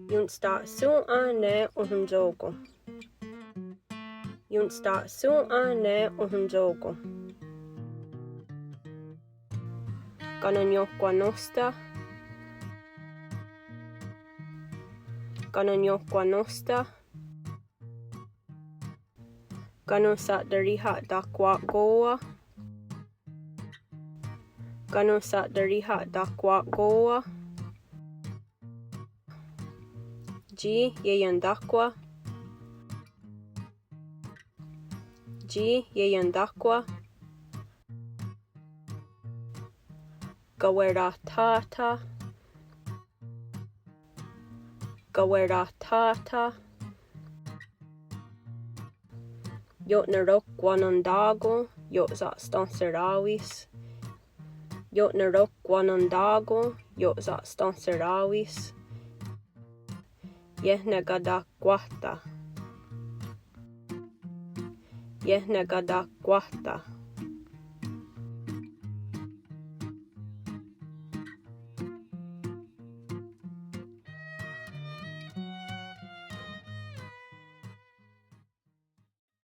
Yun sta su ane ohun jogo. Yun sta su ane ohun jogo. Kanyen'kéha nosta. Kanyen'kéha nosta. Kanu sa dariha dakwa goa. Kanu sa dariha dakwa goa. Ji yeyan dakwa. Ji yeyan dakwa. Gawera tata. Gawera tata. Yot narok wanondago. Yot za stonserawis. Yot narok wanondago. Yot za stonserawis. Yehnegada kwahta. Yehnegada kwahta.